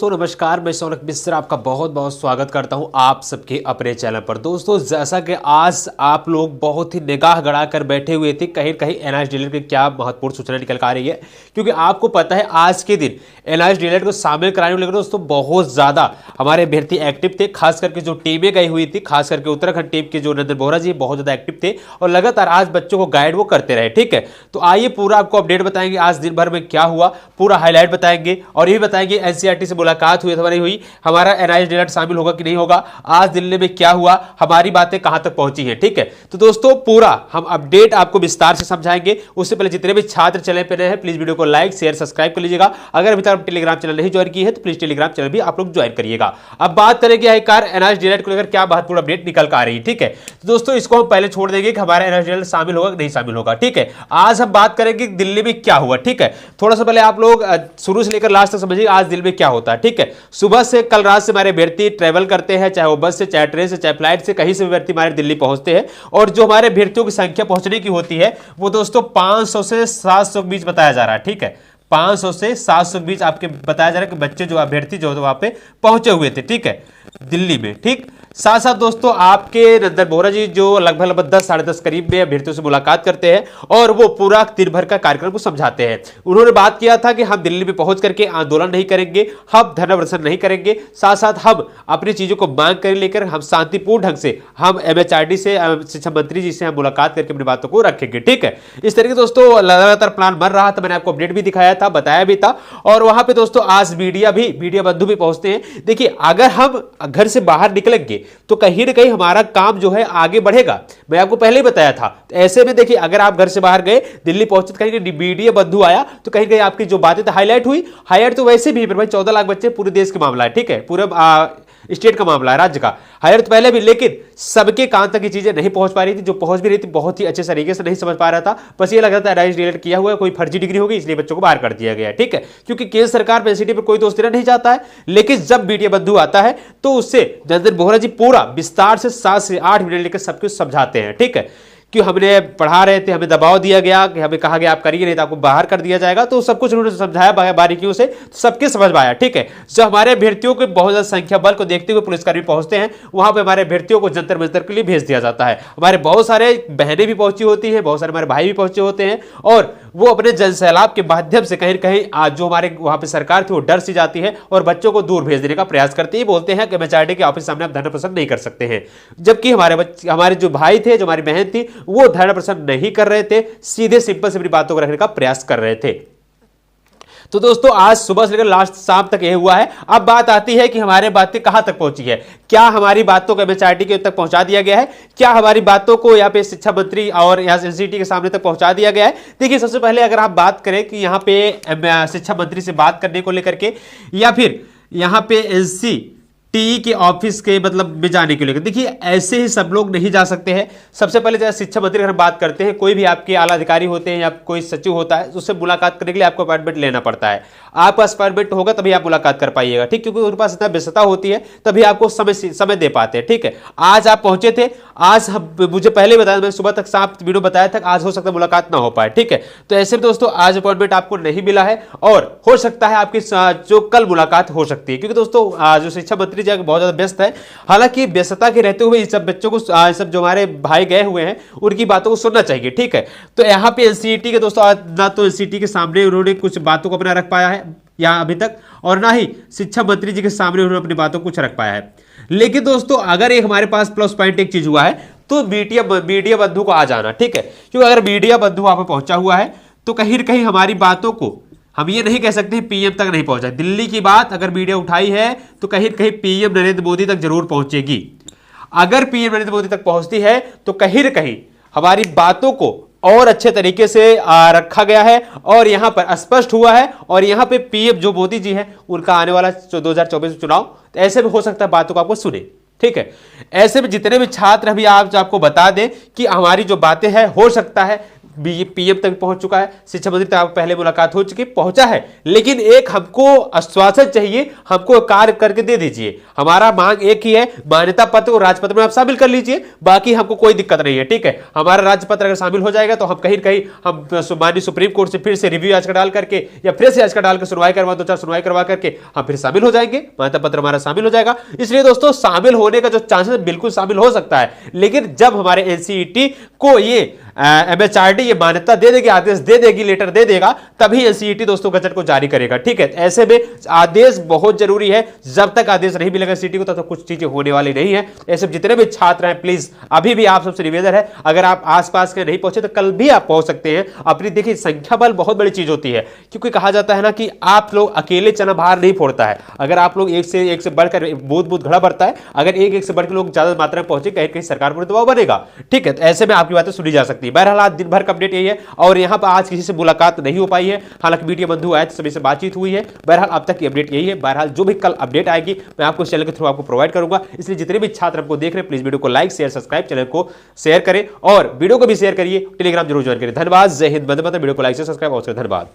दोस्तों नमस्कार, मैं सोनक मिश्रा आपका बहुत बहुत स्वागत करता हूं आप सबके अपने चैनल पर। दोस्तों जैसा कि आज आप लोग बहुत ही निगाह गड़ा कर बैठे हुए थे, कहीं कहीं एनआईएस डीएलएड की क्या महत्वपूर्ण सूचना निकल कर आ रही है, क्योंकि आपको पता है आज के दिन एनआईएस डीएलएड को शामिल कराने को लेकर दोस्तों बहुत ज़्यादा हमारे अभ्यर्थी एक्टिव थे। खास करके जो टीमें गई हुई थी, खास करके उत्तराखंड टीम के जो नरेंद्र बोहरा जी बहुत ज़्यादा एक्टिव थे और लगातार आज बच्चों को गाइड वो करते रहे। ठीक है, तो आइए पूरा आपको अपडेट बताएंगे, आज दिन भर में क्या हुआ पूरा हाईलाइट बताएंगे और ये भी बताएंगे एनसीईआरटी से मुलाकात हुई अथवा नहीं हुई, हमारा एनआईएस डीएलएड शामिल होगा कि नहीं होगा, आज दिल्ली में क्या हुआ, हमारी बातें कहां तक पहुंची हैं। ठीक है, तो दोस्तों पूरा हम अपडेट आपको विस्तार से समझाएंगे। उससे पहले जितने भी छात्र चैनल पर नए हैं प्लीज वीडियो को लाइक शेयर सब्सक्राइब कर लीजिएगा। अगर अभी तक टेलीग्राम चैनल नहीं ज्वाइन की है तो प्लीज टेलीग्राम चैनल भी आप लोग ज्वाइन करिएगा। अब बात करेंगे आखिरकार एनआईएस डीएलएड को लेकर क्या महत्वपूर्ण अपडेट निकल कर आ रही है। ठीक है, तो दोस्तों इसको हम पहले छोड़ देंगे कि हमारा एनआईएस डीएलएड शामिल होगा कि नहीं शामिल होगा। ठीक है, आज हम बात करेंगे दिल्ली में क्या हुआ। ठीक है, थोड़ा सा पहले आप लोग शुरू से लेकर लास्ट तक समझिए आज दिल्ली में क्या होता है। ठीक है, सुबह से कल रात से हमारे अभ्यर्थी ट्रेवल करते हैं, चाहे वो बस से, चाहे ट्रेन से, चाहे फ्लाइट से, कहीं से अभ्यर्थी हमारे दिल्ली पहुंचते हैं और जो हमारे अभ्यर्थियों की संख्या पहुंचने की होती है वो दोस्तों 500 से 700 के बीच बताया जा रहा है। ठीक है, 500 से 700 के बीच आपके बताया जा रहा है कि बच्चे जो अभ्यर्थी जो वहां पे पहुंचे हुए थे। ठीक है, दिल्ली में। ठीक, साथ साथ दोस्तों आपके नरेंद्र बोहरा जी जो लगभग 10 साढ़े 10 करीब में अभ्यर्थियों से मुलाकात करते हैं और वो पूरा दिन भर का कार्यक्रम को समझाते हैं। उन्होंने बात किया था कि हम दिल्ली में पहुंच करके आंदोलन नहीं करेंगे, हम धरना प्रदर्शन नहीं करेंगे, साथ साथ हम अपनी चीजों को मांग कर लेकर हम शांतिपूर्ण ढंग से हम एमएचआरडी से शिक्षा मंत्री जी से हम मुलाकात करके अपनी बातों को रखेंगे। ठीक है, इस तरीके दोस्तों लगातार प्लान बन रहा था, मैंने आपको अपडेट भी दिखाया था, बताया भी था। और वहां पे दोस्तों आज मीडिया बंधु भी पहुंचते हैं। देखिए अगर हम घर से बाहर निकलेंगे तो कहीं ना कहीं हमारा काम जो है आगे बढ़ेगा, मैं आपको पहले ही बताया था। तो ऐसे में देखिए अगर आप घर से बाहर गए, दिल्ली पहुंचे, कहीं मीडिया बंधु आया तो कहीं कहीं आपकी जो बातें हाईलाइट हुई, हाईलाइट तो वैसे भी भाई 14 लाख बच्चे पूरे देश का मामला है। ठीक है, पूरे स्टेट का मामला है, राज्य का हाईलाइट तो पहले भी, लेकिन सबके कान तक ये चीजें नहीं पहुंच पा रही थी, जो पहुंच भी रही थी बहुत ही अच्छे तरीके से नहीं समझ पा रहा था। बस ये लग रहा था एनआईएस डीएलएड किया हुआ है, कोई फर्जी डिग्री होगी इसलिए बच्चों को बाहर कर दिया गया है। ठीक है, क्योंकि केंद्र सरकार एनसीईआरटी पर कोई दोष देना नहीं चाहता है, लेकिन जब मीडिया बंधु आता है तो उससे नरेंद्र बोहरा जी पूरा विस्तार से 7 से 8 मिनट लेकर सब कुछ समझाते हैं। ठीक है, कि हमने पढ़ा रहे थे, हमें दबाव दिया गया कि हमें कहा गया आप करिए नहीं तो आपको बाहर कर दिया जाएगा, तो सब कुछ उन्होंने समझाया बारीकियों से, सबके समझ में आया। ठीक है, जो हमारे अभ्यर्थियों के बहुत ज्यादा संख्या बल को देखते हुए पुलिसकर्मी पहुंचते हैं, वहां पे हमारे अभ्यर्थियों को जंतर मंतर के लिए भेज दिया जाता है। हमारे बहुत सारे बहनें भी पहुंची होती हैं, बहुत सारे हमारे भाई भी पहुंचे होते हैं और वो अपने जनसैलाब के माध्यम से कहीं कहीं आज जो हमारे वहां पर सरकार थी वो डर सी जाती है और बच्चों को दूर भेज देने का प्रयास करती है। बोलते हैं कि एमएचआरडी के ऑफिस सामने आप धरना प्रदर्शन नहीं कर सकते हैं, जबकि हमारे जो भाई थे, जो हमारी बहन थी, वो धरना प्रदर्शन नहीं कर रहे थे, सीधे सिंपल से अपनी बातों को रखने का प्रयास कर रहे थे। तो दोस्तों आज सुबह से लेकर लास्ट शाम तक यह हुआ है। अब बात आती है कि हमारे बातें कहां तक पहुंची है, क्या हमारी बातों को एमएचआरडी के तक पहुंचा दिया गया है, क्या हमारी बातों को यहाँ पे शिक्षा मंत्री और यहाँ एनसीईआरटी के सामने तक पहुंचा दिया गया है। देखिए सबसे पहले अगर आप बात करें कि यहाँ पे शिक्षा मंत्री से बात करने को लेकर के या फिर यहाँ पे एनसीईआरटी के ऑफिस के मतलब में जाने के लिए, देखिए ऐसे ही सब लोग नहीं जा सकते हैं। सबसे पहले जैसे शिक्षा मंत्री अगर बात करते हैं, कोई भी आपके आला अधिकारी होते हैं या कोई सचिव होता है, उससे मुलाकात करने के लिए आपको अपॉइंटमेंट लेना पड़ता है। आपका अपॉइंटमेंट होगा तभी आप मुलाकात कर पाइएगा। ठीक, क्योंकि उनके पास इतना व्यस्तता होती है, तभी आपको समय दे पाते हैं। ठीक है, आज आप पहुंचे थे, आज मुझे पहले बताया, मैंने सुबह तक साफ वीडियो बताया था, आज हो सकता है मुलाकात ना हो पाए। ठीक है, तो ऐसे में दोस्तों आज अपॉइंटमेंट आपको नहीं मिला है और हो सकता है आपकी जो कल मुलाकात हो सकती है, क्योंकि दोस्तों जो शिक्षा मंत्री जी बहुत ज्यादा व्यस्त है। हालांकि व्यस्तता के रहते हुए इन सब बच्चों को, सब जो हमारे भाई गए हुए हैं उनकी बातों को सुनना चाहिए। ठीक है, तो यहाँ पे एनसीईआरटी के दोस्तों ना तो एनसीईआरटी के सामने उन्होंने कुछ बातों को अपना रख पाया है यहाँ अभी तक, और ना ही शिक्षा मंत्री जी के सामने उन्होंने अपनी बातों को कुछ रख पाया है। लेकिन दोस्तों अगर एक हमारे पास प्लस पॉइंट एक चीज हुआ है तो मीडिया बंधु को आ जाना। ठीक है, क्योंकि अगर मीडिया बंधु वहां पर पहुंचा हुआ है तो कहीं न कहीं हमारी बातों को हम ये नहीं कह सकते पीएम तक नहीं पहुंचा। दिल्ली की बात अगर मीडिया उठाई है तो कहीं न कहीं पीएम नरेंद्र मोदी तक जरूर पहुंचेगी। अगर पीएम नरेंद्र मोदी तक पहुंचती है तो कहीं न कहीं हमारी बातों को और अच्छे तरीके से रखा गया है और यहां पर स्पष्ट हुआ है। और यहां पे पीएम जो मोदी जी है उनका आने वाला 2024 चुनाव, तो ऐसे में हो सकता है बातों को आपको सुने। ठीक है, ऐसे में जितने भी छात्र अभी आपको बता दें कि हमारी जो बातें हैं हो सकता है पीएम तक पहुंच चुका है, शिक्षा मंत्री तक पहले मुलाकात हो चुकी, पहुंचा है, लेकिन एक हमको आश्वासन चाहिए, हमको कार्य करके दे दीजिए। हमारा मांग एक ही है, मान्यता पत्र और राजपत्र में आप शामिल कर लीजिए, बाकी हमको कोई दिक्कत नहीं है। ठीक है, हमारा राजपत्र अगर शामिल हो जाएगा तो हम कहीं कहीं हम माननीय सुप्रीम कोर्ट से फिर से रिव्यू याचिका डाल करके या फिर से याचिका डाल के सुनवाई करवा, 2-4 सुनवाई करवा करके हम फिर शामिल हो जाएंगे, मान्यता पत्र हमारा शामिल हो जाएगा। इसलिए दोस्तों शामिल होने का जो चांसेस बिल्कुल शामिल हो सकता है, लेकिन जब हमारे एनसीईटी को ये एमएचआरडी ये मान्यता दे देगी, आदेश दे देगी, लेटर दे देगा, तभी एनसीईटी दोस्तों गजट को जारी करेगा। ठीक है, ऐसे में आदेश बहुत जरूरी है, जब तक आदेश नहीं मिलेगा एनसीईटी को तब तक कुछ चीजें होने वाली नहीं है। ऐसे जितने भी छात्र हैं प्लीज अभी भी आप सबसे निवेदन है, अगर आप आसपास के नहीं पहुंचे तो कल भी आप पहुंच सकते हैं। अपनी देखिए संख्या बल बहुत बड़ी चीज होती है, क्योंकि कहा जाता है ना कि आप लोग अकेले चना बाहर नहीं फोड़ता है। अगर आप लोग एक से बढ़कर बूथ बूथ घड़ा बढ़ता है, अगर एक से बढ़कर लोग ज्यादा मात्रा में पहुंचे, कहीं कहीं सरकार पर दबाव बनेगा। ठीक है, तो ऐसे में आपकी बातें सुनी जा सकती है। बहरहाल आज दिन भर का अपडेट यही है, और यहां पर आज किसी से मुलाकात नहीं हो पाई है, हालांकि मीडिया बंधु आए तो सभी से बातचीत हुई है। बहरहाल अब तक की अपडेट यही है। बहरहाल जो भी कल अपडेट आएगी मैं आपको चैनल के थ्रू आपको प्रोवाइड करूंगा, इसलिए जितने भी छात्र हमको देख रहे हैं प्लीज वीडियो को लाइक शेयर सब्सक्राइब, चैनल को शेयर करें और वीडियो को भी शेयर करिए, टेलीग्राम जरूर ज्वाइन करिए। धन्यवाद, जय हिंद, वंदे मातरम। वीडियो को लाइक शेयर सब्सक्राइब और धन्यवाद।